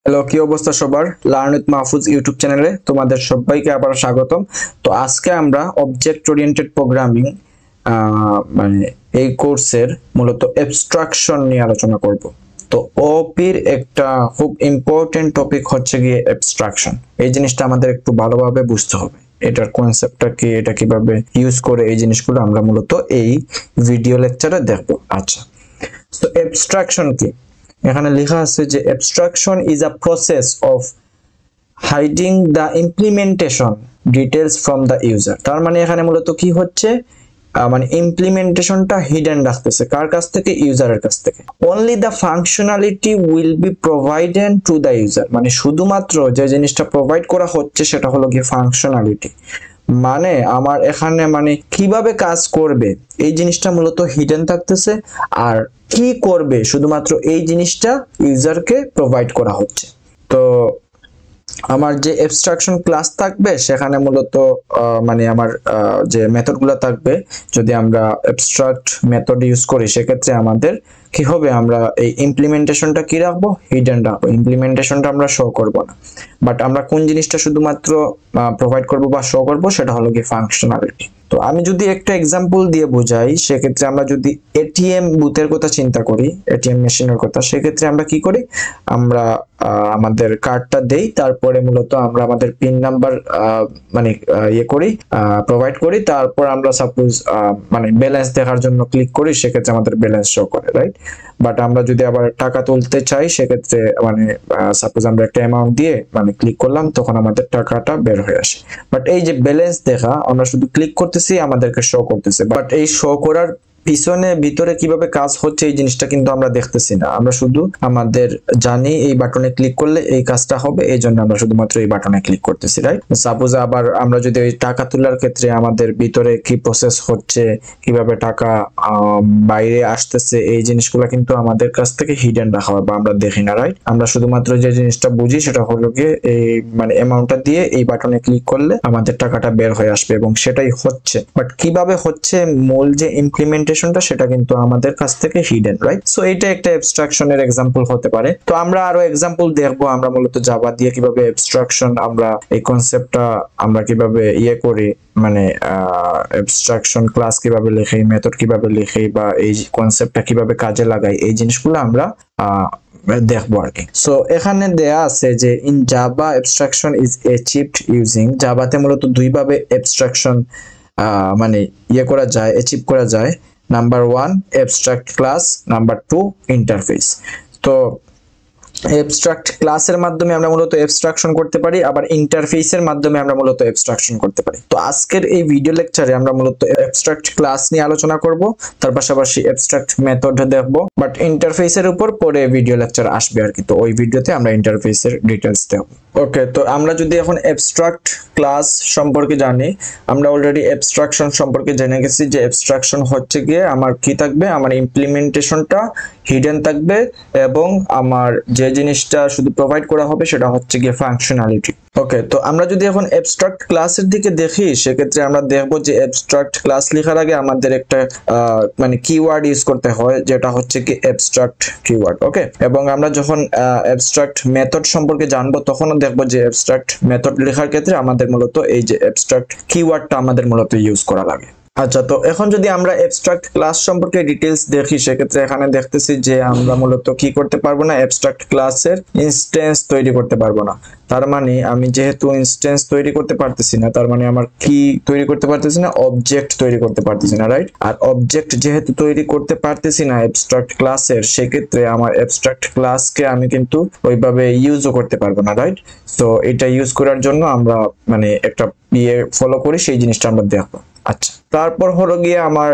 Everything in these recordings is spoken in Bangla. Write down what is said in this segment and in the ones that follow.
হ্যালো, কি অবস্থা সবার? লার্ন উইথ মাহফুজ ইউটিউব চ্যানেলে তোমাদের সবাইকে আবার স্বাগতম। তো আজকে আমরা অবজেক্ট ওরিয়েন্টেড প্রোগ্রামিং মানে এই কোর্সের মূলত অ্যাবস্ট্রাকশন নিয়ে আলোচনা করব। তো ওপির একটা খুব ইম্পর্টেন্ট টপিক হচ্ছে গিয়ে অ্যাবস্ট্রাকশন। এই জিনিসটা আমাদের একটু ভালোভাবে বুঝতে হবে, এটার কনসেপ্টটা কি, এটা কিভাবে ইউজ করে, এই জিনিসগুলো আমরা মূলত এই ভিডিও লেকচারে দেখব। আচ্ছা, তো অ্যাবস্ট্রাকশন কি? এখানে লেখা আছে যে abstraction is a process of hiding the implementation details from the user। তার মানে এখানে মূলত কি হচ্ছে, মানে ইমপ্লিমেন্টেশনটা হিডেন রাখতেছে কার কাছ থেকে? ইউজারের কাছ থেকে। only the functionality will be provided to the user, মানে শুধুমাত্র যে জিনিসটা প্রোভাইড করা হচ্ছে সেটা হলো কি ফাংশনালিটি, মানে আমার এখানে মানে কিভাবে কাজ করবে এই জিনিসটা মূলত হিডেন থাকতেছে, আর কি করবে শুধুমাত্র এই জিনিসটা ইউজারকে প্রোভাইড করা হচ্ছে। তো আমার যে অ্যাবস্ট্রাকশন ক্লাস থাকবে সেখানে মূলত মানে আমার যে মেথডগুলো থাকবে, যদি আমরা অ্যাবস্ট্রাক্ট মেথড ইউজ করি সেক্ষেত্রে আমাদের কি হবে, আমরা এই ইমপ্লিমেন্টেশনটা কি রাখবো? হিডেন রাখবো। ইমপ্লিমেন্টেশনটা আমরা শো করব না, বাট আমরা কোন জিনিসটা শুধুমাত্র প্রোভাইড করব বা শো করব সেটা হলো কি ফাংশনালিটি। তো আমি যদি একটা এক্সাম্পল দিয়ে বোঝাই, সেক্ষেত্রে আমরা যদি এটিএম বুথের কথা চিন্তা করি, এটিএম মেশিনের কথা, সেক্ষেত্রে আমরা কি করি, আমরা আমাদের কার্ডটা দেই, তারপরে মূলত আমরা আমাদের পিন নাম্বার মানে ইয়ে করি, প্রোভাইড করি, তারপর আমরা সাপোজ মানে ব্যালেন্স দেখার জন্য ক্লিক করি, সেক্ষেত্রে আমাদের ব্যালেন্স শো করে, রাইট? বাট আমরা যদি আবার টাকা তুলতে চাই সেক্ষেত্রে মানে সাপোজ আমরা একটা অ্যামাউন্ট দিয়ে মানে ক্লিক করলাম, তখন আমাদের টাকাটা বের হয়ে আসে। বাট এই যে ব্যালেন্স দেখা, আমরা শুধু ক্লিক করতেছি, আমাদেরকে শো করতেছে, বাট এই শো করার পিছনে ভিতরে কিভাবে কাজ হচ্ছে এই জিনিসটা কিন্তু আমরা দেখতেছি না। আমরা শুধু আমাদের জানি এই বাটনে ক্লিক করলে এই কাজটা হবে, এই জন্য আমরা শুধুমাত্র এই বাটনে ক্লিক করতেছি, রাইট? সাপোজ আবার আমরা যদি ওই টাকা তোলার ক্ষেত্রে আমাদের ভিতরে কি প্রসেস হচ্ছে, কিভাবে টাকা বাইরে আসতেছে, এই জিনিসগুলো কিন্তু আমাদের কাছ থেকে হিডেন রাখা হয় বা আমরা দেখি না, রাইট? আমরা শুধুমাত্র যে জিনিসটা বুঝি সেটা হলো গিয়ে এই মানে অ্যামাউন্টটা দিয়ে এই বাটনে ক্লিক করলে আমাদের টাকাটা বের হয়ে আসবে, এবং সেটাই হচ্ছে। বাট কিভাবে হচ্ছে, মূল যে ইমপ্লিমেন্টেশনটা সেটা কিন্তু আমাদের কাছ থেকে হিডেন, রাইট? সো এটা একটা অ্যাবস্ট্রাকশনের এক্সাম্পল হতে পারে। তো আমরা আরো এক্সাম্পল দেখবো, আমরা মূলত জাভা দিয়ে কিভাবে অ্যাবস্ট্রাকশন, আমরা এই কনসেপ্টটা আমরা কিভাবে ইয়ে করি, মানে অ্যাবস্ট্রাকশন ক্লাস কিভাবে লিখি, মেথড কিভাবে লিখি, বা এই কনসেপ্টটা কিভাবে কাজে লাগাই, এই জিনিসগুলো আমরা দেখবো আর কি। সো এখানে দেয়া আছে যে in Java abstraction is achieved using, জাভাতে মূলত দুইভাবে অ্যাবস্ট্রাকশন মানে ইয়ে করা যায়, অ্যাচিভ করা যায়। Number 1 abstract class, number 2 interface. তো অ্যাবস্ট্রাক্ট ক্লাসের মাধ্যমে আমরা মূলত অ্যাবস্ট্রাকশন করতে পারি, আবার ইন্টারফেসের মাধ্যমে আমরা মূলত অ্যাবস্ট্রাকশন করতে পারি। তো আজকের এই ভিডিও লেকচারে আমরা মূলত অ্যাবস্ট্রাক্ট ক্লাস নিয়ে আলোচনা করব, তার পাশাপাশি অ্যাবস্ট্রাক্ট মেথড দেখব, বাট ইন্টারফেসের উপর পরে ভিডিও লেকচার আসবে আর কি। তো ওই ভিডিওতে আমরা ইন্টারফেসের ডিটেইলস দেব। ওকে, তো আমরা যদি এখন অ্যাবস্ট্রাক্ট ক্লাস সম্পর্কে জানি, আমরা অলরেডি অ্যাবস্ট্রাকশন সম্পর্কে জেনে গেছি যে অ্যাবস্ট্রাকশন হচ্ছে গিয়ে আমার কি থাকবে, আমার ইমপ্লিমেন্টেশনটা হিডেন থাকবে, এবং আমার যে জিনিসটা শুধু প্রোভাইড করা হবে সেটা হচ্ছে গিয়ে ফাংশনালিটি। ওকে, তো আমরা যদি এখন অ্যাবস্ট্রাক্ট ক্লাসের দিকে দেখি, সেক্ষেত্রে আমরা দেখব যে অ্যাবস্ট্রাক্ট ক্লাস লেখার আগে আমাদের একটা মানে কিওয়ার্ড ইউজ করতে হয়, যেটা হচ্ছে কি অ্যাবস্ট্রাক্ট কিওয়ার্ড। ওকে, এবং আমরা যখন অ্যাবস্ট্রাক্ট মেথড সম্পর্কে জানবো তখনও দেখবো যে অ্যাবস্ট্রাক্ট মেথড লেখার ক্ষেত্রে আমাদের মূলত এই যে অ্যাবস্ট্রাক্ট কিওয়ার্ডটা আমাদের মূলত ইউজ করা লাগে। আচ্ছা, তো এখন যদি আমরা অ্যাবস্ট্রাক্ট ক্লাস সম্পর্কে ডিটেইলস দেখি, সেক্ষেত্রে এখানে দেখতেছি যে আমরা মূলত কি করতে পারবো না, অ্যাবস্ট্রাক্ট ক্লাসের ইনস্ট্যান্স তৈরি করতে পারবো না। তার মানে আমি যেহেতু ইনস্ট্যান্স তৈরি করতে পারতেছি না, তার মানে আমার কি তৈরি করতে পারতেছি না, অবজেক্ট তৈরি করতে পারতেছি না, রাইট? আর অবজেক্ট যেহেতু তৈরি করতে পারতেছি না অ্যাবস্ট্রাক্ট ক্লাসের, সেক্ষেত্রে আমার অ্যাবস্ট্রাক্ট ক্লাসকে আমি কিন্তু ওইভাবে ইউজও করতে পারবো না, রাইট? তো এটা ইউজ করার জন্য আমরা মানে একটা ইয়ে ফলো করি, সেই জিনিসটা আমরা দেখবো। আচ্ছা, তারপর হলো গিয়ে আমার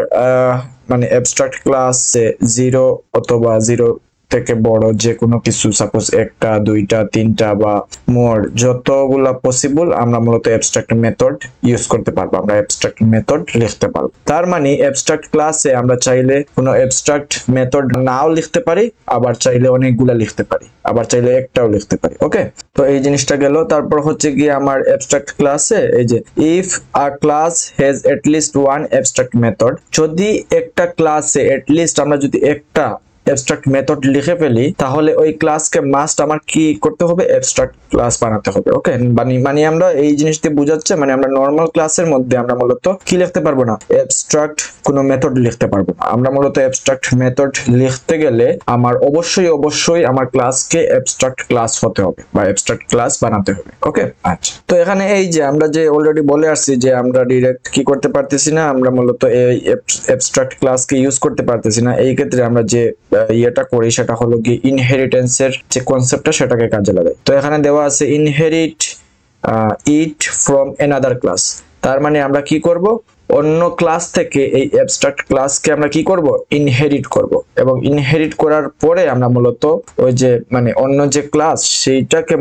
মানে অ্যাবস্ট্রাক্ট ক্লাসে 0 অথবা 0 থেকে বড় যে কোনো কিছু, সাপোজ একটা, দুইটা, তিনটা বা মোর যতগুলা পসিবল আমরা মূলত অ্যাবস্ট্রাক্ট মেথড ইউজ করতে পারবো, আমরা অ্যাবস্ট্রাক্ট মেথড লিখতে পারবো। তার মানে অ্যাবস্ট্রাক্ট ক্লাসে আমরা চাইলে কোনো অ্যাবস্ট্রাক্ট মেথড নাও লিখতে পারি, আবার চাইলে অনেকগুলা লিখতে পারি, আবার চাইলে একটাও লিখতে পারি। ওকে, তো এই জিনিসটা গেল। তারপর হচ্ছে গিয়ে আমার অ্যাবস্ট্রাক্ট ক্লাসে এই যে if a class has at least one abstract method, যদি একটা ক্লাসে এট লিস্ট আমরা যদি একটা অ্যাবস্ট্রাক্ট মেথড লিখে ফেলি তাহলে ওই ক্লাসকে মাস্ট আমার কি করতে হবে, অ্যাবস্ট্রাক্ট ক্লাস বানাতে হবে। ওকে, মানে আমরা এই জিনিসটি বোঝাচ্ছে, মানে আমরা নরমাল ক্লাসের মধ্যে আমরা মূলত কি লিখতে পারবো না, অ্যাবস্ট্রাক্ট কোনো মেথড লিখতে পারবো না। আমরা মূলত অ্যাবস্ট্রাক্ট মেথড লিখতে গেলে আমার অবশ্যই আমার ক্লাসকে অ্যাবস্ট্রাক্ট ক্লাস হতে হবে বা অ্যাবস্ট্রাক্ট ক্লাস বানাতে হবে। ওকে, আচ্ছা, তো এখানে এই যে আমরা যে অলরেডি বলে আসছি যে আমরা ডিরেক্ট কি করতে পারতেছি না, আমরা মূলত এই অ্যাবস্ট্রাক্ট ক্লাসকে ইউজ করতে পারতেছি না। এই ক্ষেত্রে আমরা যে ইয়েটা করি সেটা হলো কি ইনহেরিটেন্সের যে কনসেপ্টটা সেটাকে কাজে লাগাই। তো এখানে দেওয়া আছে inherit it from another class. তার মানে আমরা কি করব, অন্য ক্লাস থেকে এই অ্যাবস্ট্রাক্ট ক্লাসকে আমরা কি করব, ইনহেরিট করব, এবং ইনহেরিট করার পরে আমরা মূলত ওই যে মানে অন্য যে ক্লাস সেইটার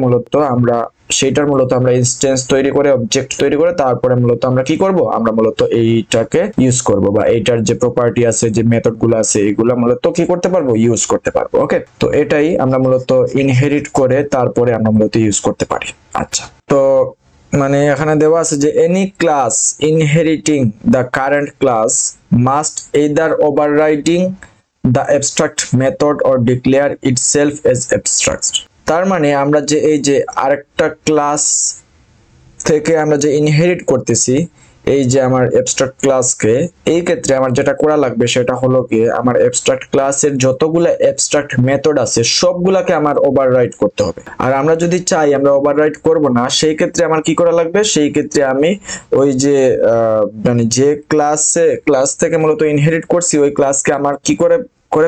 মূলত আমরা ইনস্ট্যান্স তৈরি করে অবজেক্ট তৈরি করে তারপরে মূলত আমরা কি করব, আমরা মূলত এইটাকে ইউজ করব বা এইটার যে প্রপার্টি আছে যে মেথড গুলো আছে এগুলো মূলত কি করতে পারবো, ইউজ করতে পারবো। ওকে, তো এটাই আমরা মূলত ইনহেরিট করে তারপরে আমরা মূলত ইউজ করতে পারি। আচ্ছা, তো মানে এখানে দেওয়া আছে যে any class inheriting the current class must either overriding the abstract method or declare itself as abstract. তার মানে আমরা যে এই যে আরেকটা ক্লাস থেকে আমরা যে ইনহেরিট করতেছি এই যে আমার অ্যাবস্ট্রাক্ট ক্লাসকে, এই ক্ষেত্রে আমার যেটা করা লাগবে সেটা হলো কি আমার অ্যাবস্ট্রাক্ট ক্লাসের যতগুলা অ্যাবস্ট্রাক্ট মেথড আছে সবগুলাকে আমার ওভাররাইড করতে হবে। আর আমরা যদি চাই আমরা ওভাররাইড করব না, সেই ক্ষেত্রে আমার কি করা লাগবে, সেই ক্ষেত্রে আমি ওই যে মানে যে ক্লাস থেকে মূলত ইনহেরিট করছি ওই ক্লাসকে আমার কি করে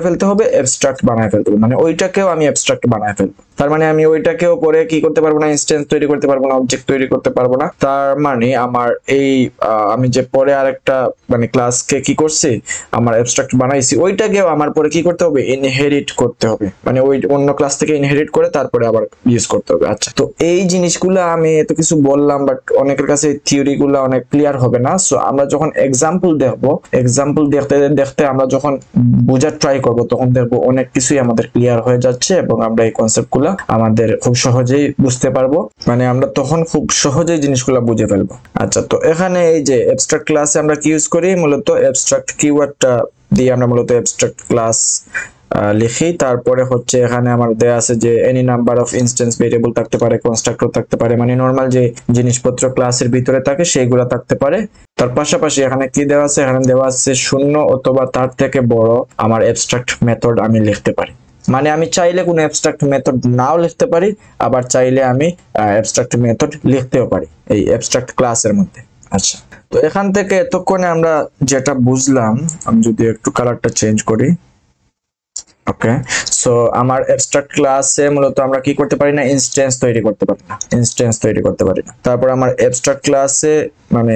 ফেলতে হবে, অ্যাবস্ট্রাক্ট বানায় ফেলতে হবে, মানে ওইটাকেও আমি অ্যাবস্ট্রাক্ট বানায় ফেলবো। তার মানে আমি ওইটাকেও পরে কি করতে পারবো না, ইনস্ট্যান্স তৈরি করতে পারবো না, অবজেক্ট তৈরি করতে পারবো না। তার মানে আমার এই আমি যে পরে আরেকটা মানে ক্লাসকে কি করছি আমার অ্যাবস্ট্রাক্ট বানাইছি ওইটাকেও আমার পরে কি করতে হবে, ইনহেরিট করতে হবে, মানে ওই অন্য ক্লাস থেকে ইনহেরিট করে তারপরে আবার ইউজ করতে হবে। আচ্ছা, তো এই জিনিসগুলো আমি এত কিছু বললাম বাট অনেকের কাছে থিওরি গুলো অনেক ক্লিয়ার হবে না। সো আমরা যখন এক্সাম্পল দেখবো, এক্সাম্পল দেখতে দেখতে আমরা যখন বোঝার ট্রাই করবো তখন দেখবো অনেক কিছুই আমাদের ক্লিয়ার হয়ে যাচ্ছে এবং আমরা এই কনসেপ্ট গুলো আমাদের খুব সহজেই বুঝতে পারবো, মানে আমরা তখন খুব সহজেই জিনিসগুলো বুঝে ফেলবো। আচ্ছা, তো এখানে এই যে অ্যাবস্ট্রাক্ট ক্লাসে আমরা কি ইউজ করি, মূলত অ্যাবস্ট্রাক্ট কিওয়ার্ডটা দিয়ে আমরা মূলত অ্যাবস্ট্রাক্ট ক্লাস লিখি। তারপরে হচ্ছে এখানে আমার দেয়া আছে যে any number of instance variable থাকতে পারে, কনস্ট্রাক্টর থাকতে পারে, মানে নরমাল যে জিনিসপত্র ক্লাসের ভিতরে থাকে সেইগুলো থাকতে পারে। তার পাশাপাশি এখানে কি দেওয়া আছে, এখানে দেওয়া আছে 0 অথবা তার থেকে বড় আমার অ্যাবস্ট্রাক্ট মেথড আমি লিখতে পারি। মানে আমি চাইলে কোনো অ্যাবস্ট্রাক্ট মেথড নাও লিখতে পারি, আবার চাইলে আমি অ্যাবস্ট্রাক্ট মেথড লিখতেও পারি এই অ্যাবস্ট্রাক্ট ক্লাসের মধ্যে। আচ্ছা, তো এখান থেকে এতক্ষণে আমরা যেটা বুঝলাম, আমি যদি একটু কালারটা চেঞ্জ করি। ওকে, সো আমার অ্যাবস্ট্রাক্ট ক্লাসে মূলত আমরা কি করতে পারি না, ইনস্ট্যান্স তৈরি করতে পারি না। তারপর আমার অ্যাবস্ট্রাক্ট ক্লাসে মানে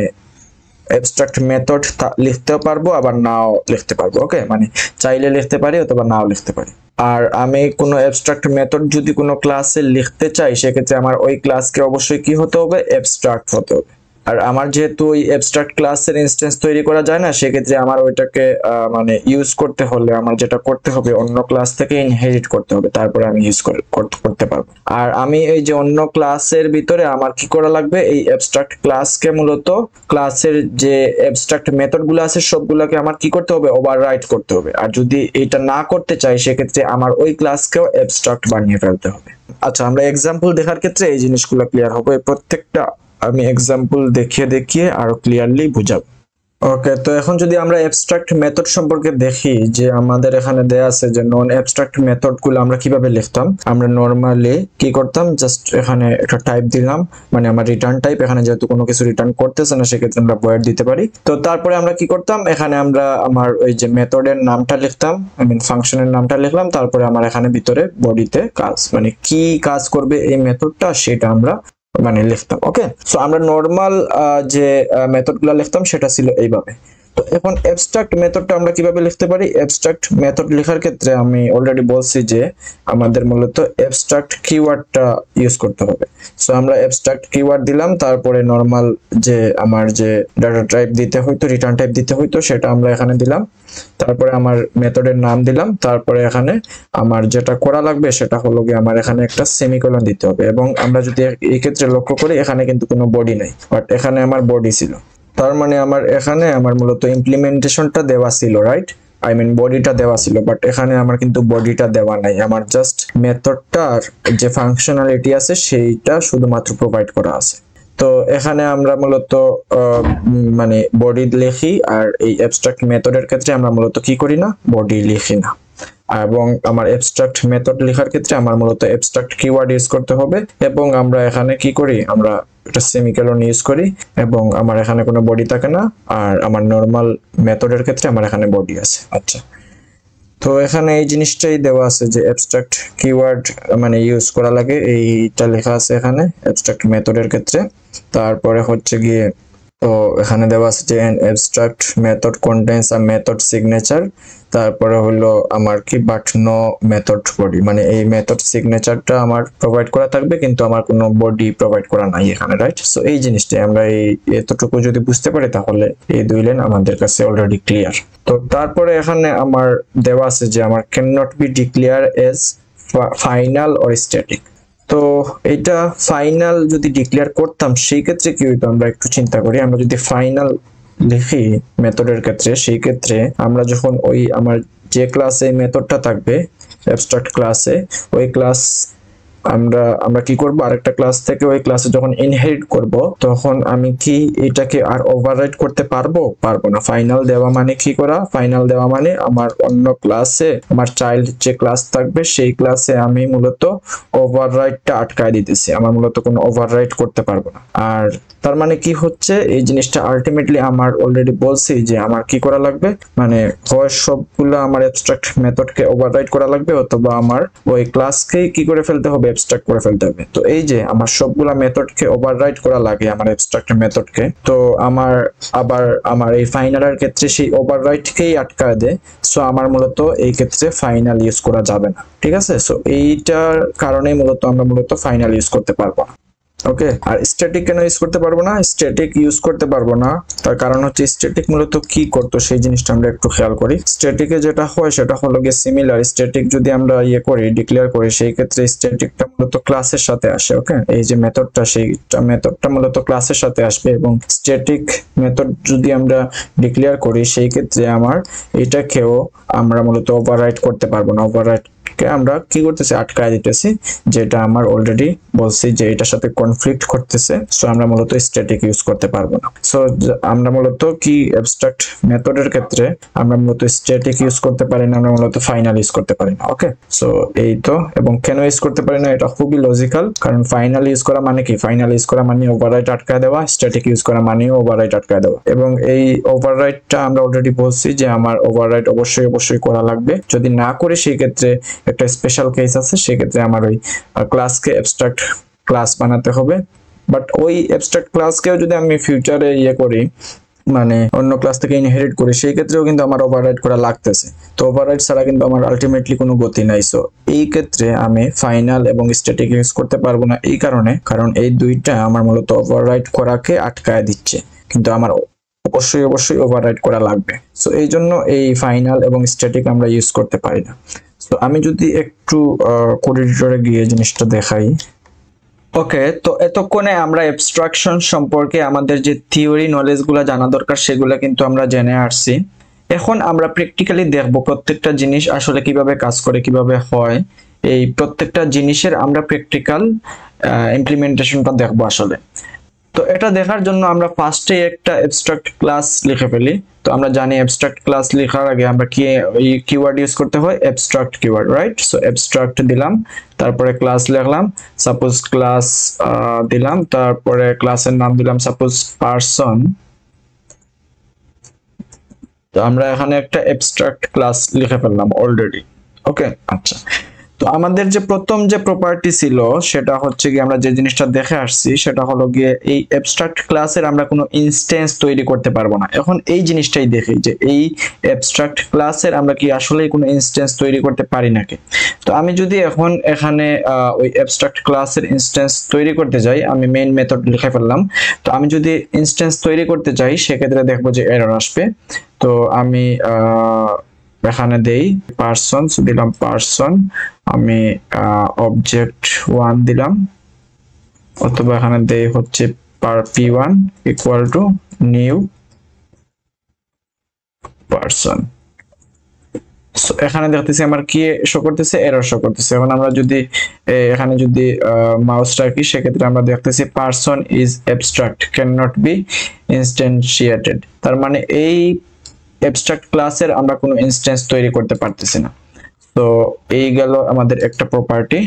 অ্যাবস্ট্রাক্ট মেথড লিখতেও পারবো আবার নাও লিখতে পারবো। ওকে, মানে চাইলে লিখতে পারি অথবা নাও লিখতে পারি। আর আমি কোনো অ্যাবস্ট্রাক্ট মেথড যদি কোনো ক্লাসে লিখতে চাই সেক্ষেত্রে আমার ওই ক্লাসকে অবশ্যই কি হতে হবে, অ্যাবস্ট্রাক্ট হতে হবে। আর আমার যেহেতু ওই অ্যাবস্ট্রাক্ট ক্লাসের ইনস্ট্যান্স তৈরি করা যায় না সেক্ষেত্রে আমার ওইটাকে মানে ইউজ করতে হলে আমার যেটা করতে হবে অন্য ক্লাস থেকে ইনহেরিট করতে হবে, তারপরে আমি ইউজ করতে পারবো। আর আমি এই যে অন্য ক্লাসের ভিতরে আমার কি করা লাগবে, এই অ্যাবস্ট্রাক্ট ক্লাসকে মূলত ক্লাসের যে অ্যাবস্ট্রাক্ট মেথড গুলো আছে সবগুলোকে আমার কি করতে হবে, ওভাররাইট করতে হবে। আর যদি এটা না করতে চাই সেক্ষেত্রে আমার ওই ক্লাসকেও অ্যাবস্ট্রাক্ট বানিয়ে ফেলতে হবে। আচ্ছা, আমরা এক্সাম্পল দেখার ক্ষেত্রে এই জিনিসগুলো ক্লিয়ার হবে, প্রত্যেকটা আমি এক্সাম্পল দেখিয়ে আরো ক্লিয়ারলি বুঝাবো। ওকে, তো এখন যদি আমরা অ্যাবস্ট্রাক্ট মেথড সম্পর্কে দেখি, যে আমাদের এখানে দেয়া আছে যে নন অ্যাবস্ট্রাক্ট মেথড গুলো আমরা কিভাবে লিখতাম। আমরা নরমালি কি করতাম, জাস্ট এখানে একটা টাইপ দিলাম, মানে আমার রিটার্ন টাইপ, এখানে যেহেতু কোনো কিছু রিটার্ন করতেছে না সেক্ষেত্রে আমরা ভয়েড দিতে পারি। তো তারপরে আমরা কি করতাম, এখানে আমরা আমার ওই যে মেথডের নামটা লিখতাম, আই মিন ফাংশনের নামটা লিখলাম, তারপরে আমার এখানে ভিতরে বডিতে কাজ মানে কি কাজ করবে এই মেথডটা সেটা আমরা মানে লিখতাম। ওকে, সো আমরা নরমাল যে মেথড গুলা লিখতাম সেটা ছিল এইভাবে। তো এখন অ্যাবস্ট্রাক্ট মেথডটা আমরা কিভাবে লিখতে পারি, অ্যাবস্ট্রাক্ট মেথড লেখার ক্ষেত্রে আমি অলরেডি বলছি যে আমাদের মূলত অ্যাবস্ট্রাক্ট কিওয়ার্ডটা ইউজ করতে হবে। সো আমরা অ্যাবস্ট্রাক্ট কিওয়ার্ড দিলাম, তারপরে নরমাল যে আমার যে ডাটা টাইপ দিতে হইতো, রিটার্ন টাইপ দিতে হইতো সেটা আমরা এখানে দিলাম, তারপরে আমার মেথডের নাম দিলাম, তারপরে এখানে আমার যেটা করা লাগবে সেটা হলো গিয়ে আমার এখানে একটা সেমিকোলন দিতে হবে। এবং আমরা যদি এই ক্ষেত্রে লক্ষ্য করি এখানে কিন্তু কোনো বডি নাই, বাট এখানে আমার বডি ছিল, তার মানে আমার এখানে আমার মূলত ইমপ্লিমেন্টেশনটা দেওয়া ছিল, রাইট। আই মিন বডিটা দেওয়া ছিল, বাট এখানে আমার কিন্তু বডিটা দেওয়া নাই, আমার জাস্ট মেথডটার যে ফাংশনালিটি আছে সেইটা শুধুমাত্র প্রোভাইড করা আছে। তো এখানে আমরা মূলত মানে বডি লিখি, আর এই অ্যাবস্ট্রাক্ট মেথডের ক্ষেত্রে আমরা মূলত কি করি না, বডি লিখি না। এবং আমার অ্যাবস্ট্রাক্ট মেথড লেখার ক্ষেত্রে আমার মূলত অ্যাবস্ট্রাক্ট কিওয়ার্ড ইউজ করতে হবে, এবং আমরা এখানে কি করি, আমরা একটা সেমিকোলন ইউজ করি, এবং আমার এখানে কোনো বডি থাকে না, আর আমার নরমাল মেথডের ক্ষেত্রে আমার এখানে বডি আছে। আচ্ছা, তো এখানে এই জিনিসটাই দেওয়া আছে যে অ্যাবস্ট্রাক্ট কিওয়ার্ড মানে ইউজ করা লাগে, এইটা লেখা আছে এখানে অ্যাবস্ট্রাক্ট মেথডের ক্ষেত্রে। তারপরে হচ্ছে গিয়ে তো এখানে দেওয়া আছে যে an abstract method contains a method signature, তারপরে হলো আমার কি বাট নো মেথড বডি, মানে এই মেথড সিগনেচারটা আমার প্রোভাইড করা থাকবে কিন্তু আমার কোনো বডি প্রোভাইড করা নাই এখানে, রাইট? সো এই জিনিসটাই আমরা এতটুকু যদি বুঝতে পারি তাহলে এই দুই লাইন আমাদের কাছে অলরেডি ক্লিয়ার। তো তারপরে এখানে আমার দেওয়া আছে যে আমার can not be declare as final or static. তো এটা ফাইনাল যদি ডিক্লেয়ার করতাম সেই ক্ষেত্রে কি হইতো, আমরা একটু চিন্তা করি। আমরা যদি ফাইনাল লিখি মেথডের ক্ষেত্রে, সেই ক্ষেত্রে আমরা যখন ওই আমার যে ক্লাসে মেথডটা থাকবে অ্যাবস্ট্রাক্ট ক্লাসে, ওই ক্লাস আমরা কি করব, আরেকটা ক্লাস থেকে ওই ক্লাসে যখন ইনহেরিট করব তখন আমি কি এটাকে আর ওভাররাইট করতে পারবো না। ফাইনাল দেওয়া মানে কি করা, ফাইনাল দেওয়া মানে আমার অন্য ক্লাসে আমার চাইল্ড যে ক্লাস থাকবে সেই ক্লাসে আমি মূলত ওভাররাইটটা আটকায় দিতেছি, আমার মূলত কোনো ওভাররাইট করতে পারবো না। আর তার মানে কি হচ্ছে, এই জিনিসটা আলটিমেটলি আমার অলরেডি বলছি যে আমার কি করা লাগবে, মানে হয় সবগুলো আমার অ্যাবস্ট্রাক্ট মেথডকে ওভাররাইট করা লাগবে, অথবা আমার ওই ক্লাসকেই কি করে ফেলতে হবে, অ্যাবস্ট্রাক্ট করে ফেলতে হবে। তো এই যে আমার সবগুলা মেথডকে ওভাররাইট করা লাগে আমার অ্যাবস্ট্রাক্ট মেথডকে, তো আমার এই ফাইনালের ক্ষেত্রে সেই ওভাররাইটকেই আটকায় দেয়। সো আমার মূলত এই ক্ষেত্রে ফাইনাল ইউজ করা যাবে না, ঠিক আছে? সো এইটার কারণে মূলত আমরা ফাইনাল ইউজ করতে পারবো না। ওকে, আর স্ট্যাটিক কেন ইউজ করতে পারবো না? স্ট্যাটিক ইউজ করতে পারবো না তার কারণ হচ্ছে স্ট্যাটিক মূলত কি করতো সেই জিনিসটা আমরা একটু খেয়াল করি। স্ট্যাটিকে যেটা হয় সেটা হলো গিয়ে সিমিলার। স্ট্যাটিক যদি আমরা ডিক্লেয়ার করি সেই ক্ষেত্রে স্ট্যাটিকটা মূলত ক্লাসের সাথে আসে। ওকে, এই যে মেথডটা, সেইটা মেথডটা মূলত ক্লাসের সাথে আসবে, এবং স্ট্যাটিক মেথড যদি আমরা ডিক্লেয়ার করি সেই ক্ষেত্রে এটাকেও আমরা মূলত ওভাররাইট করতে পারবো না। ওভাররাইট আমরা কি করতেছি, আটকায় দিতেছি, যেটা আমার অলরেডি বলছি যে এটার সাথে কনফ্লিক্ট করতেছে। সো আমরা মূলত স্ট্যাটিক ইউজ করতে পারবো না। সো আমরা মূলত কি অ্যাবস্ট্রাক্ট মেথডের ক্ষেত্রে আমরা মূলত স্ট্যাটিক ইউজ করতে পারি না, আমরা মূলত ফাইনাল ইউজ করতে পারি না। ওকে, সো এই তো। এবং কেন ইউজ করতে পারি না, এটা খুবই লজিক্যাল, কারণ ফাইনাল ইউজ করা মানে কি, ফাইনাল ইউজ করা মানে ওভাররাইট আটকায় দেওয়া, স্ট্যাটিক ইউজ করা মানেও ওভাররাইট আটকায় দেওয়া। এবং এই ওভাররাইটটা আমরা অলরেডি বলছি যে আমার ওভাররাইট অবশ্যই করা লাগবে। যদি না করে সেই ক্ষেত্রে একটা স্পেশাল কেস আছে, সেক্ষেত্রে আমার ওই ক্লাসকে অ্যাবস্ট্রাক্ট ক্লাস বানাতে হবে। বাট ওই অ্যাবস্ট্রাক্ট ক্লাসকেও যদি আমি ফিউচারে করি, মানে অন্য ক্লাস থেকে ইনহেরিট করি, সেই ক্ষেত্রেও কিন্তু আমার ওভাররাইট করা লাগতেছে। তো ওভাররাইট ছাড়া কিন্তু আমার আলটিমেটলি কোনো গতি নাই। সো এই ক্ষেত্রে আমি ফাইনাল এবং স্ট্যাটিক ইউজ করতে পারবো না, এই কারণ এই দুইটা আমার মূলত ওভাররাইট করাকে আটকায় দিচ্ছে, কিন্তু আমার অবশ্যই ওভাররাইট করা লাগবে। সো এই জন্য এই ফাইনাল এবং স্ট্যাটিক আমরা ইউজ করতে পারি না। তো আমি যদি একটু কোড এডিটরে গিয়ে জিনিসটা দেখাই। ওকে, তো এতক্ষণে আমরা অ্যাবস্ট্রাকশন সম্পর্কে আমাদের যে থিওরি নলেজগুলো জানা দরকার সেগুলো কিন্তু আমরা জেনে আসছি। এখন আমরা প্র্যাকটিক্যালি দেখব প্রত্যেকটা জিনিস আসলে কিভাবে কাজ করে, কিভাবে হয়। এই প্রত্যেকটা জিনিসের আমরা প্র্যাকটিক্যাল ইমপ্লিমেন্টেশনটা দেখব আসলে। তো এটা দেখার জন্য আমরা ফার্স্টে একটা অ্যাবস্ট্রাক্ট ক্লাস লিখে ফেলি। তো আমরা জানি অ্যাবস্ট্রাক্ট ক্লাস লেখার আগে আমরা কি কিওয়ার্ড ইউজ করতে হয়, abstract keyword, right? So abstract দিলাম, তারপরে ক্লাস লিখলাম, সাপোজ ক্লাস দিলাম, তারপরে ক্লাসের নাম দিলাম সাপোজ পারসন। তো আমরা এখানে একটা অ্যাবস্ট্রাক্ট ক্লাস লিখে ফেললাম অলরেডি। ওকে, আচ্ছা। তো আমাদের যে প্রথম যে প্রপার্টি ছিল সেটা হচ্ছে কি, আমরা যে জিনিসটা দেখে আসছি সেটা হলো গিয়ে এই অ্যাবস্ট্রাক্ট ক্লাসের আমরা কোনো ইনস্ট্যান্স তৈরি করতে পারবো না। এখন এই জিনিসটাই দেখি যে এই অ্যাবস্ট্রাক্ট ক্লাসের আমরা কি আসলে কোনো ইনস্ট্যান্স তৈরি করতে পারি নাকি। তো আমি যদি এখন এখানে ওই অ্যাবস্ট্রাক্ট ক্লাসের ইনস্ট্যান্স তৈরি করতে যাই, আমি মেইন মেথড লিখে ফেললাম। তো আমি যদি ইনস্ট্যান্স তৈরি করতে যাই সেক্ষেত্রে দেখবো যে এরর আসবে। তো আমি এখানে দেই পারসন, দিলাম পারসন, আমি অবজেক্ট 1 দিলাম, অথবা এখানে দেই হচ্ছে p1 equal to new person. So এখানে দেখতেছি আমার কি শো করতেছে, এরর শো করতেছে। এখন আমরা যদি এখানে যদি মাউস রাখি সেক্ষেত্রে আমরা দেখতেছি person is abstract can not be instantiated. তার মানে এই অ্যাবস্ট্রাক্ট ক্লাসের আমরা কোনো ইনস্ট্যান্স তৈরি করতে পারতেছি না। তো এই গেল আমাদের একটা প্রপার্টি।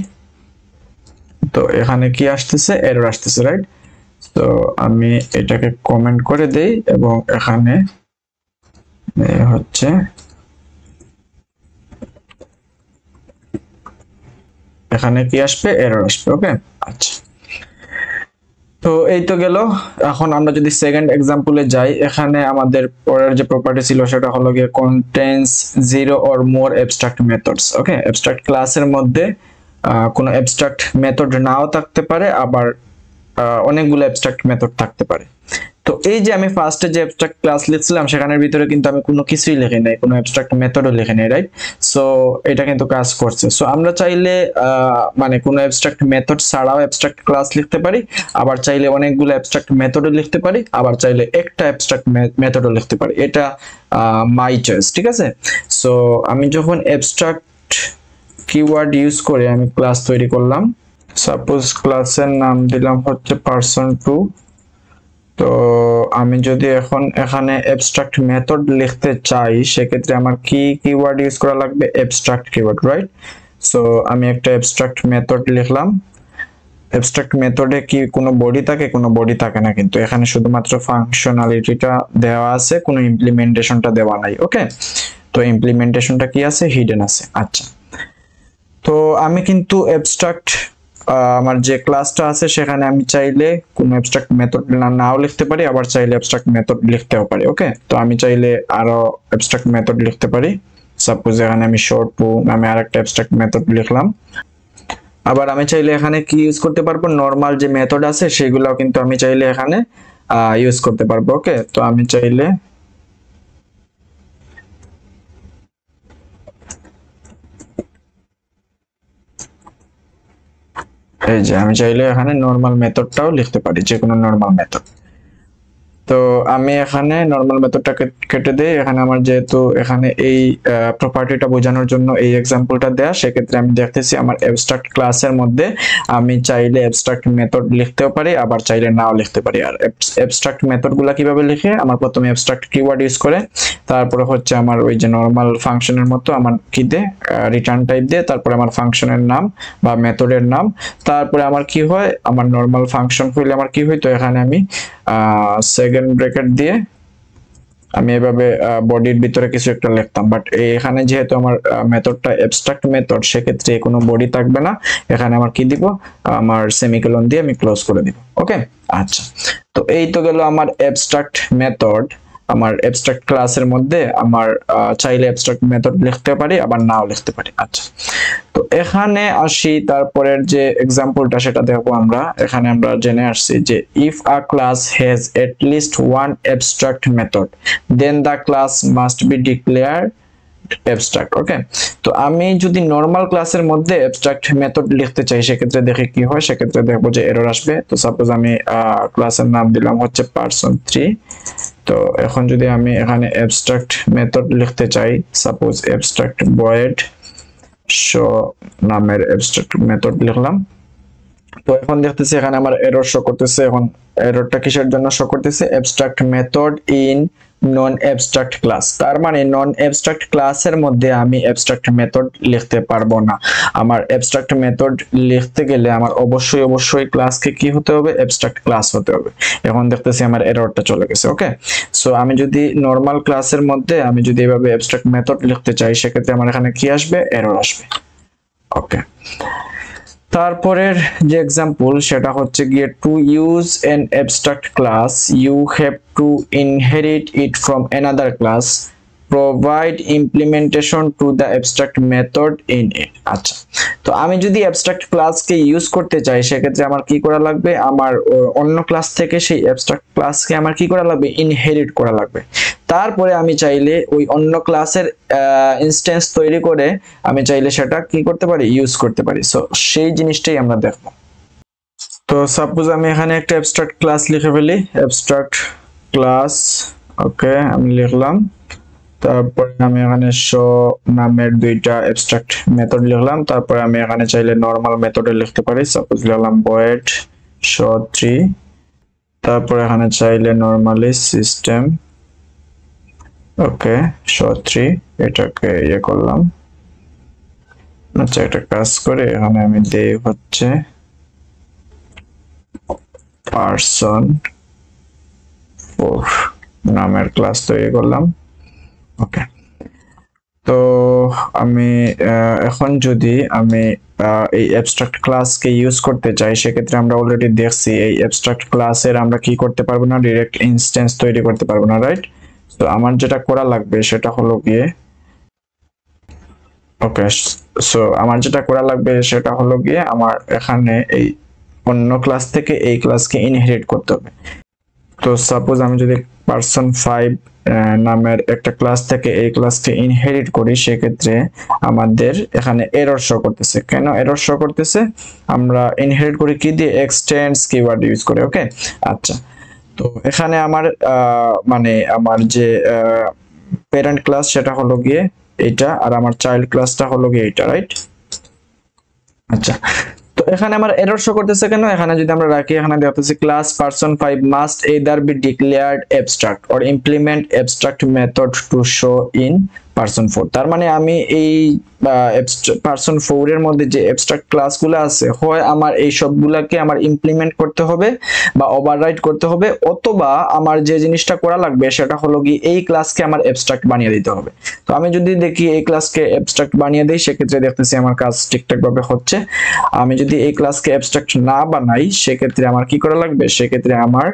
তো এখানে কি আসতেছে, এরর আসতেছে, রাইট? তো আমি এটাকে কমেন্ট করে দেই এবং এখানে হচ্ছে এখানে কি আসবে, এরর আসবে। ওকে, আচ্ছা। তো এই তো গেল। এখন আমরা যদি সেকেন্ড এক্সাম্পলে যাই, এখানে আমাদের পরের যে প্রপার্টি ছিল সেটা হলো গিয়ে contains zero or more abstract methods. Okay, abstract ক্লাসের মধ্যে কোনো অ্যাবস্ট্রাক্ট মেথড নাও থাকতে পারে, আবার অনেকগুলো অ্যাবস্ট্রাক্ট মেথড থাকতে পারে। তো এই যে আমি ফার্স্টে যে অ্যাবস্ট্রাক্ট ক্লাস লিখছিলাম সেখানের ভিতরে কিন্তু আমি কোনো কিছুই লিখি নাই, কোনো অ্যাবস্ট্রাক্ট মেথডও লিখি নাই, রাইট? সো এটা কিন্তু কাজ করছে। সো আমরা চাইলে মানে কোনো অ্যাবস্ট্রাক্ট মেথড ছাড়াও অ্যাবস্ট্রাক্ট ক্লাস লিখতে পারি, আবার চাইলে অনেকগুলো অ্যাবস্ট্রাক্ট মেথডও লিখতে পারি, আবার চাইলে একটা অ্যাবস্ট্রাক্ট মেথডও লিখতে পারি। এটা মাই চয়েস, ঠিক আছে? সো আমি যখন অ্যাবস্ট্রাক্ট কিওয়ার্ড ইউজ করে আমি ক্লাস তৈরি করলাম, সাপোজ ক্লাসের নাম দিলাম হচ্ছে person2। তো আমি যদি এখন এখানে অ্যাবস্ট্রাক্ট মেথড লিখতে চাই সেক্ষেত্রে আমার কি কিওয়ার্ড ইউজ করা লাগবে, অ্যাবস্ট্রাক্ট কিওয়ার্ড, রাইট? সো আমি একটা অ্যাবস্ট্রাক্ট মেথড লিখলাম। অ্যাবস্ট্রাক্ট মেথডে কি কোনো বডি থাকে? কোনো বডি থাকে না, কিন্তু এখানে শুধুমাত্র ফাংশনালিটিটা দেওয়া আছে, কোনো ইমপ্লিমেন্টেশনটা দেওয়া নাই। ওকে, তো ইমপ্লিমেন্টেশনটা কি আছে, হিডেন আছে। আচ্ছা, তো আমি কিন্তু অ্যাবস্ট্রাক্ট আমার যে ক্লাসটা আছে সেখানে আমি চাইলে কোনো অ্যাবস্ট্রাক্ট মেথড নাও লিখতে পারি, আবার চাইলে অ্যাবস্ট্রাক্ট মেথড লিখতেও পারি। ওকে, তো আমি চাইলে আরো অ্যাবস্ট্রাক্ট মেথড লিখতে পারি। সাপোজ এখানে আমি শো2 নামে আরেকটা অ্যাবস্ট্রাক্ট মেথড লিখলাম। আবার আমি চাইলে এখানে কি ইউজ করতে পারবো, নরমাল যে মেথড আছে সেগুলোও কিন্তু আমি চাইলে এখানে ইউজ করতে পারবো। ওকে, তো আমি চাইলে এই যে আমি চাইলে এখানে নরমাল মেথডটাও লিখতে পারি, যে কোনো নরমাল মেথড। তো আমি এখানে নরমাল মেথডটা কেটে দেই। এখানে আমার যেহেতু এখানে এই প্রপার্টিটা বোঝানোর জন্য এই এক্সাম্পলটা দেয়া, সেক্ষেত্রে আমি দেখতেছি আমার অ্যাবস্ট্রাক্ট ক্লাসের মধ্যে আমি চাইলে অ্যাবস্ট্রাক্ট মেথড লিখতেও পারি, আবার চাইলে নাও লিখতে পারি। আর অ্যাবস্ট্রাক্ট মেথডগুলো কিভাবে লিখে, আমার প্রথমে অ্যাবস্ট্রাক্ট কিওয়ার্ড ইউজ করে, তারপরে হচ্ছে আমার ওই যে নরমাল ফাংশনের মতো আমার কি দে রিটার্ন টাইপ দিয়ে, তারপরে আমার ফাংশনের নাম বা মেথডের নাম, তারপরে আমার কি হয়, আমার নরমাল ফাংশন হইলে আমার কি হইতো, এখানে আমি সেকেন্ড ব্র্যাকেট দিয়ে আমি এভাবে বডির ভিতরে কিছু একটা লিখতাম। বাট এখানে যেহেতু আমার মেথডটা অ্যাবস্ট্রাক্ট মেথড, সেক্ষেত্রে কোনো বডি থাকবে না। এখানে আমার কি দিব, আমার সেমিকোলন দিয়ে আমি ক্লোজ করে দিব। ওকে, আচ্ছা। তো এই তো গেল আমার অ্যাবস্ট্রাক্ট মেথড। আমার অ্যাবস্ট্রাক্ট ক্লাসের মধ্যে আমার চাইলে অ্যাবস্ট্রাক্ট মেথড লিখতে পারি, আবার নাও লিখতে পারি। আচ্ছা, তো এখানে আসি তারপরের যে এক্সাম্পলটা সেটা দেখবো আমরা। এখানে আমরা জেনে আসছি যে if a class has at least one abstract method then the class must be declared abstract. Okay, তো আমি যদি নরমাল ক্লাসের মধ্যে অ্যাবস্ট্রাক্ট মেথড লিখতে চাই সেক্ষেত্রে দেখে কি হয়, সেক্ষেত্রে দেখবো যে এরর আসবে। তো সাপোজ আমি ক্লাসের নাম দিলাম হচ্ছে person3। তো এখন যদি আমি এখানে অ্যাবস্ট্রাক্ট মেথড লিখতে চাই, সাপোজ অ্যাবস্ট্রাক্ট ভয়েড শো নামের অ্যাবস্ট্রাক্ট মেথড লিখলাম। তো এখন দেখতেছি এখানে আমার এরর শো করতেছে। এখন এররটা কিসের জন্য শো করতেছে, abstract method in non abstract class. তার মানে নন অ্যাবস্ট্রাক্ট ক্লাসের মধ্যে আমি অ্যাবস্ট্রাক্ট মেথড লিখতে পারবো না। আমার অ্যাবস্ট্রাক্ট মেথড লিখতে গেলে আমার অবশ্যই ক্লাসকে কি হতে হবে, অ্যাবস্ট্রাক্ট ক্লাস হতে হবে। এখন দেখতেছি আমার এররটা চলে গেছে। ওকে, সো আমি যদি নরমাল ক্লাসের মধ্যে আমি যদি এভাবে অ্যাবস্ট্রাক্ট মেথড লিখতে চাই সেক্ষেত্রে আমার এখানে কি আসবে, এরর আসবে। ওকে, তারপরের যে এক্সাম্পল সেটা হচ্ছে গিয়ে to use an abstract class you have to inherit it from another class provide implementation to the abstract method in it. আচ্ছা, তো আমি যদি অ্যাবস্ট্রাক্ট ক্লাসকে ইউজ করতে চাই সেক্ষেত্রে আমার কি করা লাগবে, আমার অন্য ক্লাস থেকে সেই অ্যাবস্ট্রাক্ট ক্লাসকে আমার কি করা লাগবে, ইনহেরিট করা লাগবে। তারপরে আমি চাইলে ওই অন্য ক্লাসের ইনস্ট্যান্স তৈরি করে আমি চাইলে সেটা কি করতে পারি, ইউজ করতে পারি। সো সেই জিনিসটাই আমরা দেখব। তো সাপোজ আমি এখানে একটা অ্যাবস্ট্রাক্ট ক্লাস লিখে ফেলি, অ্যাবস্ট্রাক্ট ক্লাস। ওকে, আমি লিখলাম। তারপরে আমি এখানে শো নামের দুইটা অ্যাবস্ট্রাক্ট মেথড লিখলাম। তারপরে আমি এখানে চাইলে নরমাল মেথডে লিখতে পারি, সাপোজ লিখলাম void show3। তারপরে এখানে চাইলে নরমালি সিস্টেম ওকে show3 এটাকে ইয়ে করলাম। আচ্ছা, একটা কাজ করে এখানে আমি দেই হচ্ছে person4 নামের ক্লাস তৈরি করলাম। ওকে, তো আমি এখন যদি আমি এই অ্যাবস্ট্রাক্ট ক্লাসকে ইউজ করতে চাই, সেক্ষেত্রে আমরা অলরেডি দেখছি এই অ্যাবস্ট্রাক্ট ক্লাসের আমরা কি করতে পারবো না, ডাইরেক্ট ইনস্ট্যান্স তৈরি করতে পারবো না, রাইট? তো আমার যেটা করা লাগবে সেটা হলো গিয়ে ওকে, সো আমার যেটা করা লাগবে সেটা হলো গিয়ে আমার এখানে এই অন্য ক্লাস থেকে এই ক্লাসকে ইনহেরিট করতে হবে। তো সাপোজ আমি যদি person5 নামের একটা ক্লাস থেকে এই ক্লাসকে ইনহেরিট করি, সেক্ষেত্রে আমাদের এখানে এরর শো করতেছে। কেন এরর শো করতেছে? আমরা ইনহেরিট করি কি দিয়ে? এক্সটেন্ডস কিওয়ার্ড ইউজ করে। ওকে, আচ্ছা, তো এখানে আমার মানে আমার যে প্যারেন্ট ক্লাস সেটা হলো গিয়ে এটা, আর আমার চাইল্ড ক্লাসটা হলো গিয়ে এটা, রাইট? আচ্ছা, তো এখানে আমার এরর শো করতেছে কেন? এখানে যদি আমরা রাখি, এখানে দেখতেছি class person5 must either be declared abstract or implement abstract method to show in person4। তার মানে আমি এই person4 এর মধ্যে যে abstract ক্লাসগুলো আছে, হয় আমার এই সবগুলাকে আমার ইমপ্লিমেন্ট করতে হবে বা ওভাররাইট করতে হবে, অথবা আমার যে জিনিসটা করা লাগবে সেটা হলো কি এই ক্লাসকে আমার abstract বানিয়ে দিতে হবে। তো আমি যদি দেখি এই ক্লাসকে abstract বানিয়ে দেই, সেক্ষেত্রে দেখতেছি আমার কাজ ঠিকঠাক ভাবে হচ্ছে। আমি যদি এই ক্লাসকে abstract না বানাই, সেক্ষেত্রে আমার কি করা লাগবে? সেক্ষেত্রে আমার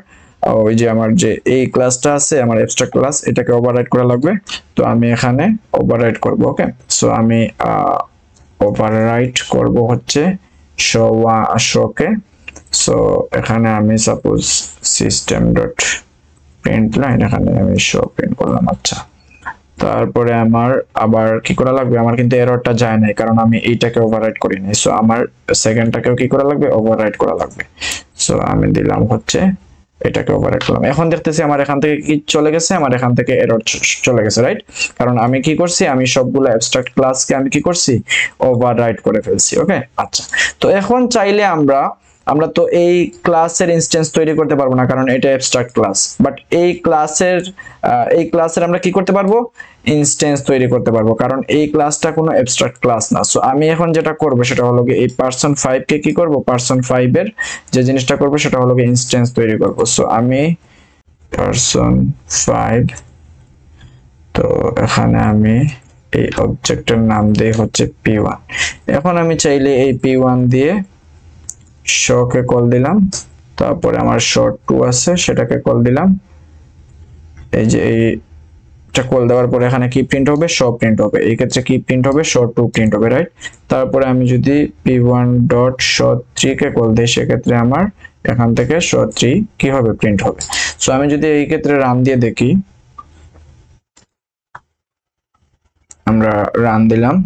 ওই যে আমার যে এই ক্লাসটা আছে আমার abstract ক্লাস, এটাকে ওভাররাইট করা লাগবে। তো আমি এখানে ওভাররাইট করব। ওকে, সো আমি ওভাররাইট করব হচ্ছে শোকে। সো এখানে আমি সাপোজ system.println এখানে আমি শো প্রিন্ট করলাম। আচ্ছা, তারপরে আমার আবার কি করা লাগবে? আমার কিন্তু এররটা যায় নাই, কারণ আমি এইটাকে ওভাররাইট করি নাই। সো আমার সেকেন্ডটাকেও কি করা লাগবে? ওভাররাইট করা লাগবে। সো আমি দিলাম হচ্ছে এটাকে ওভাররাইট করলাম। এখন দেখতেছি আমার এখান থেকে কি চলে গেছে? আমার এখান থেকে এরর চলে গেছে, রাইট? কারণ আমি কি করছি? আমি সবগুলো অ্যাবস্ট্রাক্ট ক্লাসকে আমি কি করছি? ওভাররাইট করে ফেলছি। ওকে, আচ্ছা, তো এখন চাইলে আমরা তো এই ক্লাসের ইনস্ট্যান্স তৈরি করতে পারবো না, কারণ এটা অ্যাবস্ট্রাক্ট ক্লাস। বাট এই ক্লাসের আমরা কি করতে পারবো? ইনস্ট্যান্স তৈরি করতে পারবো, কারণ এই ক্লাসটা কোনো অ্যাবস্ট্রাক্ট ক্লাস না। সো আমি এখন যেটা করব সেটা হলো কি এই person5 কে কি করব? person5 এর যে জিনিসটা করব সেটা হলো কি ইনস্ট্যান্স তৈরি করব। সো আমি person5, তো এখানে আমি এই অবজেক্টের নাম দেই হচ্ছে p1। এখন আমি চাইলে এই p1 দিয়ে শোকে কল দিলাম, তারপরে আমার show2 আছে সেটাকে কল দিলাম। এই যে এইটা কল দেওয়ার পরে এখানে কি প্রিন্ট হবে? শো প্রিন্ট হবে। এই ক্ষেত্রে কি প্রিন্ট হবে? show2 প্রিন্ট হবে, রাইট? তারপরে আমি যদি p1.show3 কে কল দেই, সেক্ষেত্রে আমার এখান থেকে show3 কি হবে? প্রিন্ট হবে। সো আমি যদি এই ক্ষেত্রে রান দিয়ে দেখি, আমরা রান দিলাম,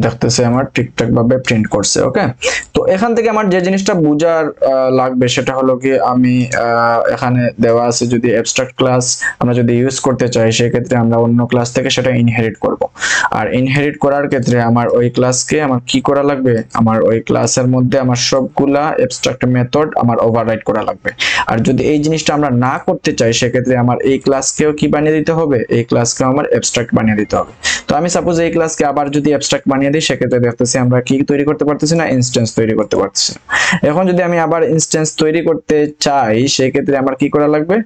দেখতেছে আমার ঠিকঠাক ভাবে প্রিন্ট করছে। ওকে, তো এখান থেকে আমার যে জিনিসটা বোঝার লাগবে সেটা হলো কি আমি এখানে দেওয়া আছে যদি অ্যাবস্ট্রাক্ট ক্লাস আমরা যদি ইউজ করতে চাই, সেক্ষেত্রে আমরা অন্য ক্লাস থেকে সেটা ইনহেরিট করব। আর ইনহেরিট করার ক্ষেত্রে আমার ওই ক্লাসকে আমার কি করা লাগবে? আমার ওই ক্লাসের মধ্যে আমার সবগুলা অ্যাবস্ট্রাক্ট মেথড আমার ওভাররাইট করা লাগবে। আর যদি এই জিনিসটা আমরা না করতে চাই, সেক্ষেত্রে আমার এই ক্লাসকেও কি বানিয়ে দিতে হবে? এই ক্লাসকেও আমার অ্যাবস্ট্রাক্ট বানিয়ে দিতে হবে। তো আমি সাপোজ এই ক্লাসকে আবার যদি অ্যাবস্ট্রাক্ট বানিয়ে দিই, সেক্ষেত্রে দেখতেছি আমরা কি তৈরি করতে পারতেছি না? ইনস্ট্যান্স তৈরি করতে পারতেছি না। এখন যদি আমি আবার ইনস্ট্যান্স তৈরি করতে চাই, সেক্ষেত্রে আমার কি করা লাগবে?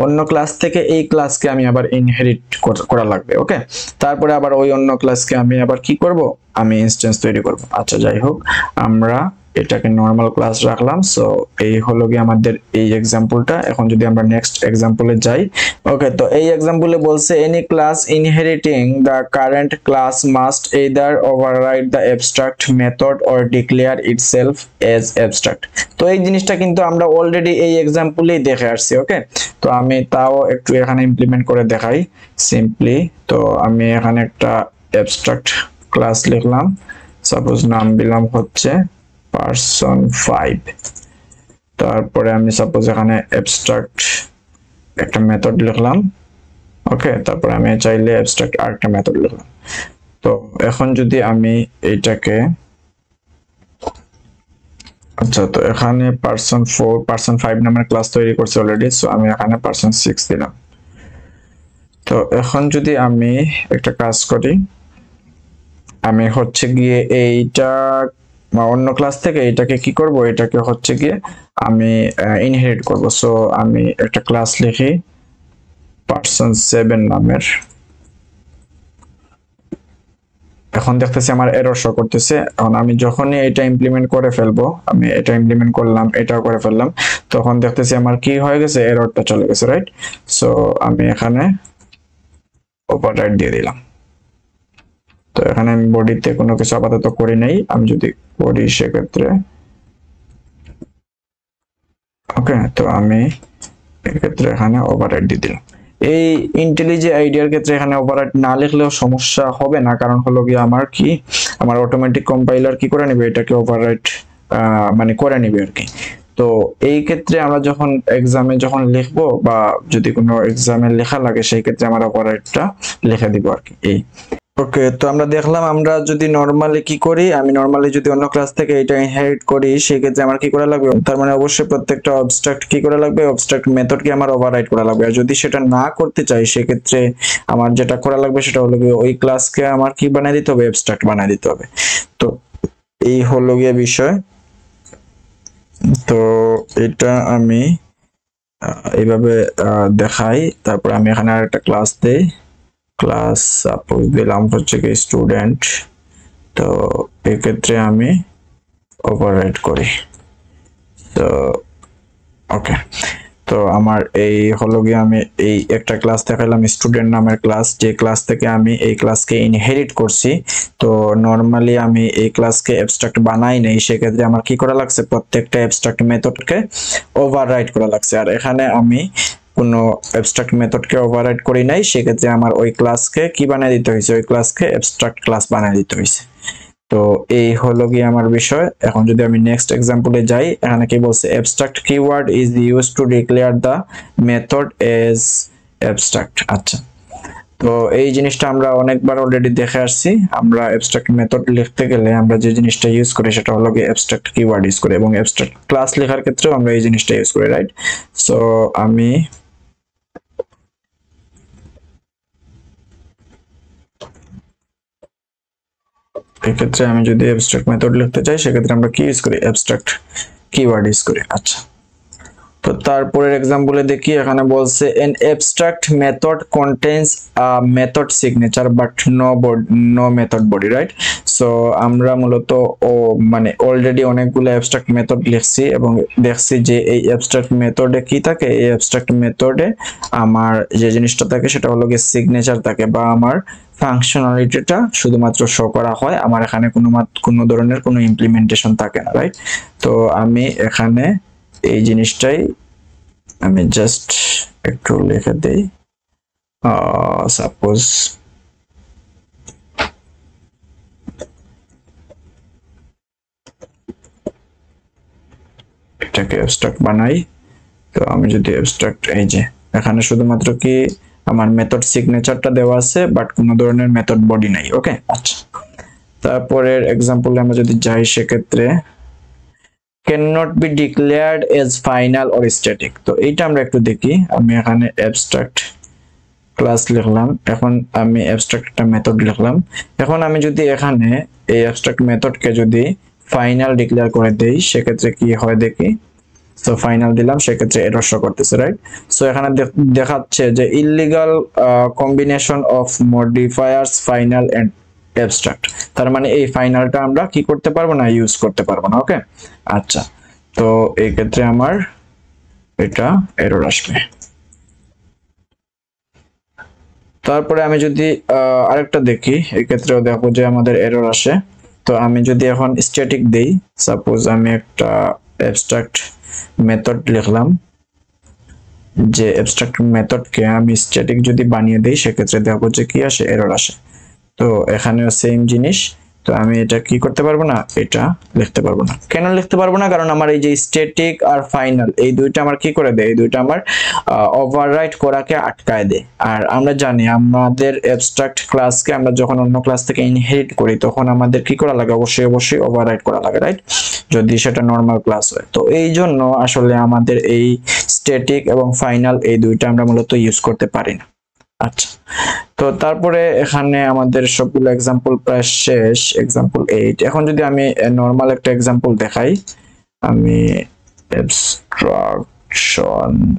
অন্য ক্লাস থেকে এই ক্লাসকে আমি আবার ইনহেরিট করা লাগবে। ওকে, তারপরে আবার ওই অন্য ক্লাসকে আমি আবার কি করব? আমি ইনস্ট্যান্স তৈরি করব। আচ্ছা, যাই হোক, আমরা এটাকে নরমাল ক্লাস রাখলাম। সো এই হলো কি আমাদের এই এক্সাম্পলটা। এখন যদি আমরা নেক্সট এক্সাম্পলে যাই, ওকে, তো এই এক্সাম্পলে বলছে any class inheriting the current class must either override the abstract method or declare itself as abstract। তো এই জিনিসটা কিন্তু আমরা অলরেডি এই এক্সাম্পলেই দেখে আসছি। ওকে, তো আমি তাও একটু এখানে ইমপ্লিমেন্ট করে দেখাই সিম্পলি। তো আমি এখানে একটা abstract ক্লাস লিখলাম, সাপোজ নাম দিলাম হচ্ছে person5। তারপরে আমি সাপোজ এখানে abstract একটা মেথড লিখলাম, ওকে, তারপরে আমি চাইলে অ্যাবস্ট্রাক্ট আরেকটা মেথড লিখলাম। তো এখন যদি আমি এইটাকে, আচ্ছা, তো এখানে পারসন 4 পারসন 5 নামের ক্লাস তৈরি করছি অলরেডি, সো আমি এখানে পারসন 6 দিলাম। তো এখন যদি আমি একটা কাজ করি, আমি হচ্ছে গিয়ে এইটা অন্য ক্লাস থেকে এটাকে কি করব, এটাকে হচ্ছে গিয়ে আমি ইনহেরিট করব। সো আমি একটা ক্লাস লিখি পারসন 7 নামের। এখন দেখতেছি আমার এরর শো করতেছে। এখন আমি যখনই এটা ইমপ্লিমেন্ট করে ফেলবো, আমি এটা ইমপ্লিমেন্ট করলাম, এটাও করে ফেললাম, তখন দেখতেছি আমার কি হয়ে গেছে, এররটা চলে গেছে, রাইট? সো আমি এখানে ওভাররাইট দিয়ে দিলাম। তো এখানে আমি বডিতে কোনো কিছু আপাতত করি নাই, আমি যদি করি সেক্ষেত্রে ওকে, তো আমি এক্ষেত্রে এখানে ওভাররাইট দিয়ে দিলাম। এই ইন্টেলিজে আইডিয়ার ক্ষেত্রে এখানে ওভাররাইট না লিখলেও সমস্যা হবে না, কারণ হলো গিয়ে আমার কি, আমার অটোমেটিক কম্পাইলার কি করে নেবে, এটাকে ওভাররাইট মানে করে নেবে আর কি। তো এই ক্ষেত্রে আমরা যখন এক্সামে যখন লিখবো বা যদি কোনো এক্সামে লেখা লাগে, সেই ক্ষেত্রে আমরা ওভাররাইটটা লিখে দিব আর কি। এই ওকে, তো আমরা দেখলাম আমরা যদি নরমালি কি করি, আমি নরমালি যদি অন্য ক্লাস থেকে এটা ইনহেরিট করি, সেই ক্ষেত্রে আমার কি করা লাগবে, তার মানে অবশ্যই প্রত্যেকটা অবস্ট্রাক্ট কি করা লাগবে, অবস্ট্রাক্ট মেথডকে আমার ওভাররাইট করা লাগবে। আর যদি সেটা না করতে চাই, সেই ক্ষেত্রে আমার যেটা করা লাগবে সেটা হলো গিয়ে ওই ক্লাসকে আমার কি বানিয়ে দিতে হবে, অ্যাবস্ট্রাক্ট বানিয়ে দিতে হবে। তো এই হলো গিয়ে বিষয়। তো এটা আমি এইভাবে দেখাই। তারপর আমি এখানে আরেকটা ক্লাস দেই, ক্লাস সাপোজ দিলাম হচ্ছে কি স্টুডেন্ট। তো এক্ষেত্রে আমি ওভাররাইট করি। তো ওকে, তো আমার এই হলো গিয়ে আমি এই একটা ক্লাস দেখালাম স্টুডেন্ট নামের ক্লাস, যে ক্লাস থেকে আমি এই ক্লাসকে ইনহেরিট করছি। তো নরমালি আমি এই ক্লাসকে অ্যাবস্ট্রাক্ট বানাই নাই, সেক্ষেত্রে আমার কি করা লাগছে, প্রত্যেকটা অ্যাবস্ট্রাক্ট মেথডকে ওভাররাইট করা লাগছে। আর এখানে আমি কোনো অ্যাবস্ট্রাক্ট মেথডকে ওভাররাইট করি নাই, সেক্ষেত্রে আমার ওই ক্লাসকে কি বানিয়ে দিতে হয়েছে, ওই ক্লাসকে অ্যাবস্ট্রাক্ট ক্লাস বানিয়ে দিতে হয়েছে। তো এই হলো গিয়ে আমার বিষয়। এখন যদি আমি নেক্সট এক্সাম্পলে যাই, এখানে কি বলছে, abstract keyword is used to declare the method as abstract. আচ্ছা, তো এই জিনিসটা আমরা অনেকবার অলরেডি দেখে আসছি। আমরা অ্যাবস্ট্রাক্ট মেথড লিখতে গেলে আমরা যে জিনিসটা ইউজ করি সেটা হলো গিয়ে অ্যাবস্ট্রাক্ট কিওয়ার্ড ইউজ করি, এবং অ্যাবস্ট্রাক্ট ক্লাস লেখার ক্ষেত্রেও আমরা এই জিনিসটা ইউজ করি, রাইট? সো আমি এক্ষেত্রে আমি যদি অ্যাবস্ট্রাক্ট মেথড লিখতে চাই, সেক্ষেত্রে আমরা কি ইউজ করি, অ্যাবস্ট্রাক্ট কিওয়ার্ড ইউজ করি। আচ্ছা, তো তারপরের एग्जांपले দেখি, এখানে বলছে an abstract method contains a method signature but no method body, right? So আমরা মূলত মানে অলরেডি অনেকগুলো অ্যাবস্ট্রাক্ট মেথড লিখছি এবং দেখছি যে এই অ্যাবস্ট্রাক্ট মেথডে কি থাকে, এই অ্যাবস্ট্রাক্ট মেথডে আমার যে জিনিসটা থাকে সেটা হলো গিয়ে সিগনেচার থাকে, বা আমার ফাংশনালিটিটা শুধুমাত্র শো করা হয়, আমার এখানে কোনো ধরনের কোনো ইমপ্লিমেন্টেশন থাকে না, রাইট? তো আমি এখানে এই জিনিসটাই আমি জাস্ট একটু লিখে দেই, সাপোজ এটাকে অ্যাবস্ট্রাক্ট বানাই। তো আমি যদি অ্যাবস্ট্রাক্ট, এই যে এখানে শুধুমাত্র কি আমার মেথড সিগনেচারটা দেওয়া আছে, বাট কোনো ধরনের মেথড বডি নাই। ওকে, আচ্ছা, তারপরের এক্সাম্পলে আমরা যদি যাই, সেক্ষেত্রে cannot be declared as final or static। তো এইটা আমরা একটু দেখি। আমি এখানে অ্যাবস্ট্রাক্ট ক্লাস লিখলাম, এখন আমি অ্যাবস্ট্রাক্ট একটা মেথড লিখলাম। এখন আমি যদি এখানে এই অ্যাবস্ট্রাক্ট মেথডকে যদি ফাইনাল ডিক্লেয়ার করে দেই, সেক্ষেত্রে কি হয় দেখি। সো ফাইনাল দিলাম, সেক্ষেত্রে এরর শো করতেছে, রাইট? সো এখানে দেখাচ্ছে যে illegal combination of modifiers final and abstract. তার মানে এই ফাইনালটা আমরা কি করতে পারবো না, ইউজ করতে পারবো না। ওকে, আচ্ছা, তো এই ক্ষেত্রে আমার এটা এরর আসবে। তারপরে আমি যদি আরেকটা দেখি, এই ক্ষেত্রেও দেখো যে আমাদের এরর আসে। তো আমি যদি এখন স্ট্যাটিক দেই, সাপোজ আমি একটা অ্যাবস্ট্রাক্ট মেথড লিখলাম, যে অ্যাবস্ট্রাক্ট মেথডকে আমি স্ট্যাটিক যদি বানিয়ে দেই, সেক্ষেত্রে দেখো যে কি আসে, এরর আসে। তো এখানেও সেম জিনিস, তো আমি এটা কি করতে পারবো না, এটা লিখতে পারবো না। কেন লিখতে পারবো না? কারণ আমার এই যে স্ট্যাটিক আর ফাইনাল এই দুইটা আমার কি করে দেয়, এই দুইটা আমার ওভাররাইট করাকে আটকায় দেয়। আর আমরা জানি আমাদের অ্যাবস্ট্রাক্ট ক্লাসকে আমরা যখন অন্য ক্লাস থেকে ইনহেরিট করি তখন আমাদের কি করা লাগে, অবশ্যই ওভাররাইট করা লাগে, রাইট? যদি সেটা নরমাল ক্লাস হয়। তো এই জন্য আসলে আমাদের এই স্ট্যাটিক এবং ফাইনাল এই দুইটা আমরা মূলত ইউজ করতে পারি না। আচ্ছা, তো তারপরে এখানে আমাদের সবগুলো এক্সাম্পল প্রায় শেষ, এক্সাম্পল 8। এখন যদি আমি নরমাল একটা এক্সাম্পল দেখাই, আমি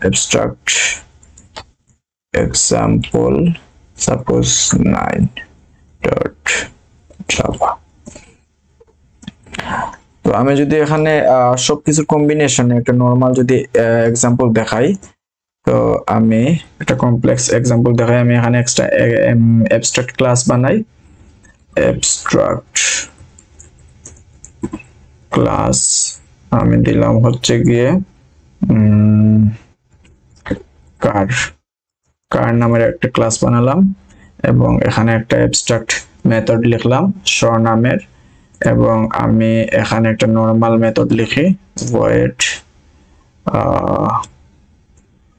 abstract example suppose 9.java। তো আমি যদি এখানে সবকিছুর কম্বিনেশনে একটা নরমাল যদি এক্সাম্পল দেখাই, তো আমি একটা কমপ্লেক্স এক্সাম্পল দেখাই। আমি এখানে এক্সট্রা অ্যাবস্ট্রাক্ট ক্লাস বানাই, অ্যাবস্ট্রাক্ট ক্লাস আমি দিলাম হচ্ছে গিয়ে কার নামের একটা ক্লাস বানালাম, এবং এখানে একটা অ্যাবস্ট্রাক্ট মেথড লিখলাম শো নামের, এবং আমি এখানে একটা নরমাল মেথড লিখি void।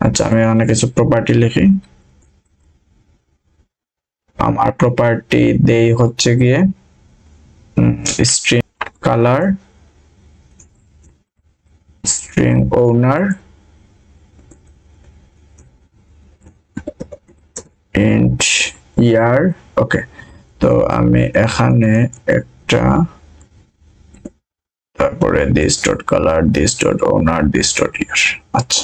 আচ্ছা, আমি এখানে কিছু প্রপার্টি লিখি। আমার প্রপার্টি দেই হচ্ছে গিয়ে স্ট্রিং কালার, স্ট্রিং ওনার, ইন্ট ইয়ার। ওকে, তো আমি এখানে একটা, তারপরে this.color, this.owner, this.year। আচ্ছা,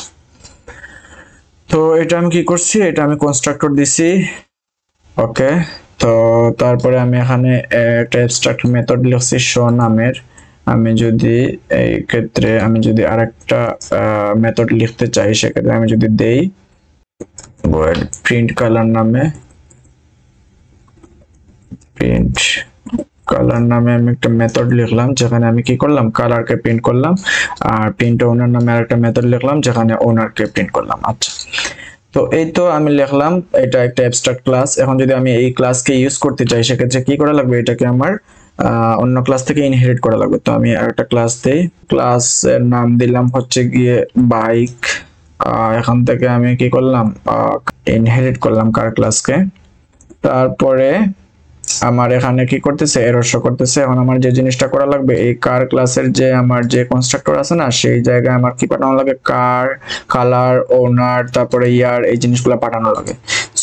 তো এটা আমি কি করছি, এটা আমি কনস্ট্রাক্টর দিছি। ওকে, তো তারপরে আমি এখানে একটা অ্যাবস্ট্রাক্ট মেথড লিখছি শো নামের। আমি যদি এই ক্ষেত্রে আমি যদি আরেকটা মেথড লিখতে চাই, সেক্ষেত্রে আমি যদি দেই void print color নামে, প্রিন্ট কালার নামে আমি একটা মেথড লিখলাম যেখানে আমি কি করলাম, কালারকে প্রিন্ট করলাম। আর প্রিন্ট ওনার নামে আরেকটা মেথড লিখলাম যেখানে ওনারকে প্রিন্ট করলাম। আচ্ছা, তো এই তো আমি লিখলাম, এটা একটা অ্যাবস্ট্রাক্ট ক্লাস। এখন যদি আমি এই ক্লাসকে ইউজ করতে চাই, সেক্ষেত্রে কি করা লাগবে, এটাকে আমার অন্য ক্লাস থেকে ইনহেরিট করা লাগবে। তো আমি আরেকটা ক্লাস দেই, ক্লাসের নাম দিলাম হচ্ছে গিয়ে বাইক। এখান থেকে আমি কি করলাম, ইনহেরিট করলাম কার ক্লাসকে। তারপরে আমার এখানে কি করতেছে, এরর শো করতেছে। এখন আমার যে জিনিসটা করা লাগবে, এই কার ক্লাসের যে আমার যে কনস্ট্রাক্টর আছে না, সেই জায়গায় আমার কি পাঠানো লাগে, কার, কালার, ওনার, তারপরে ইয়ার, এই জিনিসগুলো পাঠানো লাগে।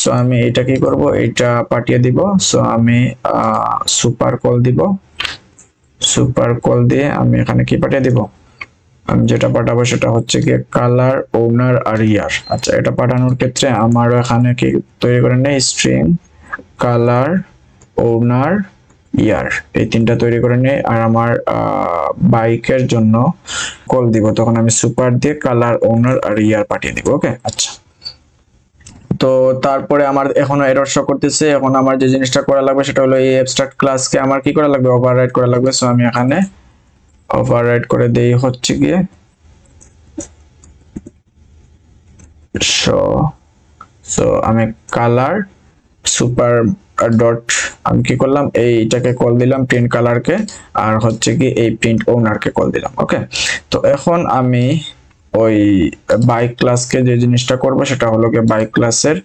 সো আমি এটা কি করব, এটা পাঠিয়ে দিব। সো আমি সুপার কল দিব, সুপার কল দিয়ে আমি এখানে কি পাঠিয়ে দিব, আমি যেটা পাঠাবো সেটা হচ্ছে কি কালার, ওনার আর ইয়ার। আচ্ছা, এটা পাঠানোর ক্ষেত্রে আমার এখানে কি তৈরি করে নেই, স্ট্রিং কালার, ওনার, ইয়ার, এই তিনটা তৈরি করে নেই। আর আমার বাইকের জন্য কল দিব, তখন আমি সুপার দিয়ে কালার, ওনার আর ইয়ার পাঠিয়ে দিব। ওকে, আচ্ছা, তো তারপরে আমার এখনো এরর শো করতেছে। এখন আমার যে জিনিসটা করা লাগবে সেটা হলো এই অ্যাবস্ট্রাক্ট ক্লাসকে আমার কি করা লাগবে, ওভাররাইড করা লাগবে। সো আমি এখানে ওভাররাইড করে দেই হচ্ছে গিয়ে শো। সো আমি কালার সুপার ডট আমি কি করলাম, এইটাকে কল দিলাম প্রিন্ট কালারকে, আর হচ্ছে কি এই প্রিন্ট ওনারকে কল দিলাম। ওকে, তো এখন আমি ওই বাইক ক্লাসকে যে জিনিসটা করব সেটা হলো কি বাইক ক্লাসের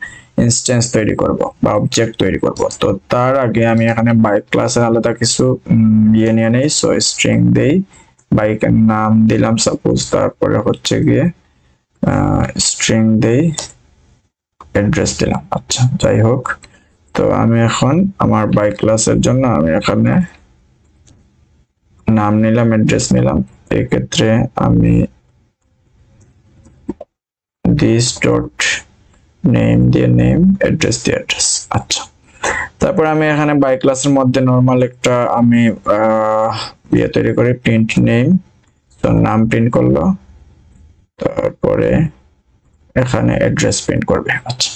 ইনস্ট্যান্স তৈরি করব বা অবজেক্ট তৈরি করব। তো তার আগে আমি এখানে বাইক ক্লাসের আলাদা কিছু ইয়ে নিয়ে নেই। সো স্ট্রিং দেই, বাইকের নাম দিলাম সাপোজ, তারপরে হচ্ছে গিয়ে স্ট্রিং দেই, অ্যাড্রেস দিলাম। আচ্ছা, যাই হোক, তো আমি এখন আমার বাইক ক্লাসের জন্য আমি এখানে নাম নিলাম, অ্যাড্রেস নিলাম। এই ক্ষেত্রে আমি this dot name দিয়ে নেম, অ্যাড্রেস দিয়ে অ্যাড্রেস। আচ্ছা, তারপর আমি এখানে বাইক ক্লাসের মধ্যে নরমাল একটা আমি ইয়ে তৈরি করি, প্রিন্ট নেম। তো নাম প্রিন্ট করলো, তারপরে এখানে অ্যাড্রেস প্রিন্ট করবে। আচ্ছা,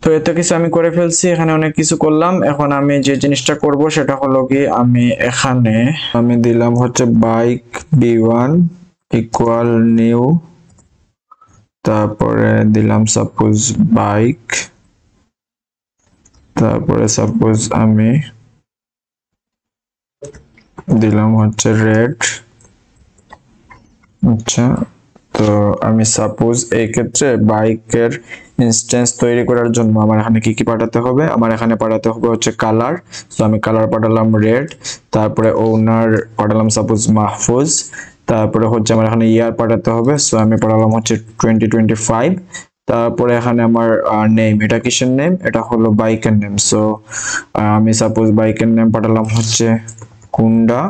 তো এত কিছু আমি করে ফেলছি, এখানে অনেক কিছু করলাম। এখন আমি যে জিনিসটা করব সেটা হলো কি আমি এখানে আমি দিলাম হচ্ছে বাইক b1 ইকুয়াল নিউ, তারপরে দিলাম সাপোজ বাইক, তারপরে সাপোজ আমি দিলাম হচ্ছে রেড। আচ্ছা, তো আমি সাপোজ এই ক্ষেত্রে বাইকের ইনস্ট্যান্স তৈরি করার জন্য আমার এখানে কি কি পাঠাতে হবে, আমার এখানে পাঠাতে হবে হচ্ছে কালার। সো আমি কালার পাঠালাম রেড, তারপরে ওনার পাঠালাম সাপোজ মাহফুজ, তারপরে হচ্ছে আমার এখানে ইয়ার পাঠাতে হবে, সো আমি পাঠালাম হচ্ছে 2025। তারপরে এখানে আমার নেম, এটা কিসের নেম, এটা হলো বাইকের নেম। সো আমি সাপোজ বাইকের নেম পাঠালাম হচ্ছে কুন্ডা।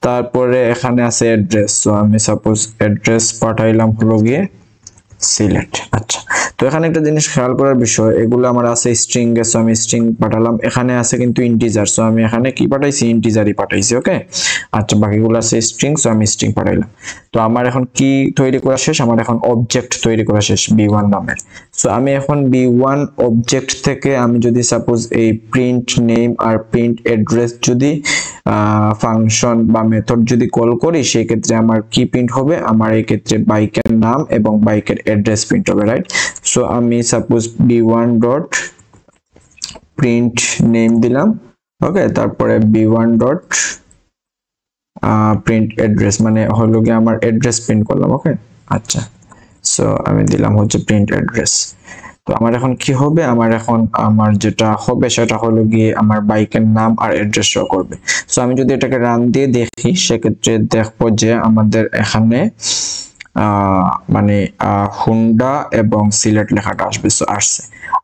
তারপরে এখানে আছে অ্যাড্রেস, সো আমি সাপোজ অ্যাড্রেস পাঠাইলাম হলো গিয়ে সিলেট। আচ্ছা, তো এখানে একটা জিনিস খেয়াল করার বিষয়, এগুলো আমার আছে স্ট্রিং এ, সো আমি স্ট্রিং পাঠালাম। এখানে আছে কিন্তু ইন্টিজার, সো আমি এখানে কি পাঠাইছি, ইন্টিজারই পাঠাইছি। ওকে, আচ্ছা, বাকিগুলো আছে স্ট্রিং, সো আমি স্ট্রিং পাঠাইলাম। তো আমার এখন কি তৈরি করা শেষ, আমার এখন অবজেক্ট তৈরি করা শেষ b1 নামের। সো আমি এখন b1 অবজেক্ট থেকে আমি যদি সাপোজ এই প্রিন্ট নেম আর প্রিন্ট অ্যাড্রেস যদি ফাংশন বা মেথড যদি কল করি, সেই ক্ষেত্রে আমার কি প্রিন্ট হবে, আমার এই ক্ষেত্রে বাইকের নাম এবং বাইকের অ্যাড্রেস প্রিন্ট হবে, রাইট? সো আমি suppose b1 dot print name দিলাম। ওকে, তারপরে b1 ডট প্রিন্ট অ্যাড্রেস, মানে হলো গিয়ে আমার অ্যাড্রেস প্রিন্ট করলাম। ওকে, আচ্ছা, সো আমি দিলাম হচ্ছে প্রিন্ট অ্যাড্রেস। তো আমার এখন কি হবে, আমার এখন আমার যেটা হবে সেটা হলো গিয়ে আমার বাইকের নাম আর অ্যাড্রেস শো করবে। সো আমি যদি এটাকে রান দিয়ে দেখি, সেক্ষেত্রে দেখবো যে আমাদের এখানে মানে হুন্ডা এবং সিলেট লেখাটা আসবে। সো আসছে।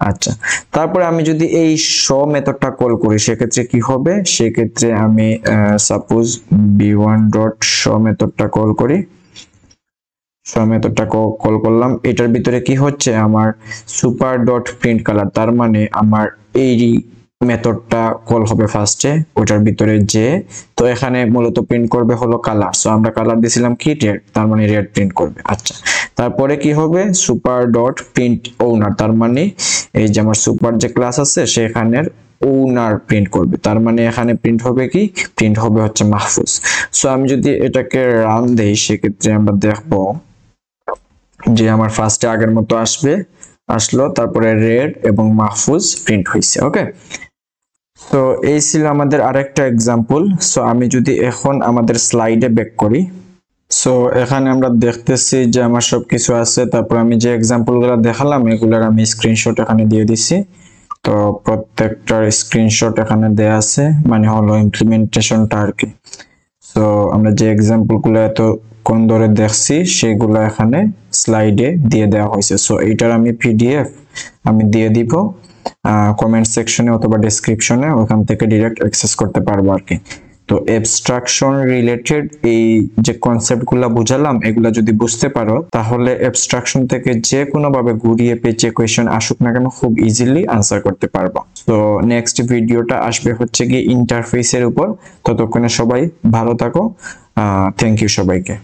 আচ্ছা, তারপরে আমি যদি এই শো মেথডটা কল করি, সেক্ষেত্রে কি হবে, সেক্ষেত্রে আমি সাপোজ b1 ডট শো মেথডটা কল করি। শো মেথডটা কল করলাম, এটার ভিতরে কি হচ্ছে, আমার সুপার ডট প্রিন্ট কালার, তার মানে আমার এই মেথডটা কল হবে ফার্স্টে, ওটার ভিতরে যে, তো এখানে মূলত প্রিন্ট করবে হলো কালার। সো আমরা কালার দিয়েছিলাম কি রেড, তার মানে রেড প্রিন্ট করবে। আচ্ছা, তারপরে কি হবে, সুপার ডট প্রিন্ট ওনার, তার মানে এই যে আমার সুপার যে ক্লাস আছে সেখানের ওনার প্রিন্ট করবে, তার মানে এখানে প্রিন্ট হবে কি, প্রিন্ট হবে হচ্ছে মাহফুজ। সো আমি যদি এটাকে রান দেই, সেক্ষেত্রে আমরা দেখবো যে আমার ফার্স্টে আগের মতো আসলো, তারপরে রেড এবং মাহফুজ প্রিন্ট হয়েছে। ওকে, তো এই ছিল আমাদের আরেকটা এক্সাম্পল। সো আমি যদি এখন আমাদের স্লাইডে ব্যাক করি, সো এখানে আমরা দেখতেছি যে আমার সবকিছু আছে। তারপর আমি যে এক্সাম্পলগুলো দেখালাম এগুলোর আমি স্ক্রিনশট এখানে দিয়ে দিছি। তো প্রত্যেকটার স্ক্রিনশট এখানে দেয়া আছে, মানে হলো ইমপ্লিমেন্টেশনটা আর কি। সো আমরা যে এক্সাম্পলগুলো এতক্ষণ ধরে দেখছি সেগুলো এখানে স্লাইডে দিয়ে দেওয়া হয়েছে। সো এইটার আমি পিডিএফ আমি দিয়ে দিব কমেন্ট সেকশনে অথবা ডেসক্রিপশনে, ওখান থেকে ডাইরেক্ট অ্যাক্সেস করতে পারবো আর কি। তো অ্যাবস্ট্রাকশন রিলেটেড এই যে কনসেপ্টগুলো বুঝালাম, এগুলা যদি বুঝতে পারো তাহলে অ্যাবস্ট্রাকশন থেকে যে কোনো ভাবে ঘুরিয়ে পেঁচিয়ে কোয়েশ্চেন আসুক না কেন খুব ইজিলি আনসার করতে পারবো। তো নেক্সট ভিডিওটা আসবে হচ্ছে গিয়ে ইন্টারফেসের উপর। ততক্ষণে সবাই ভালো থাকো, থ্যাংক ইউ সবাইকে।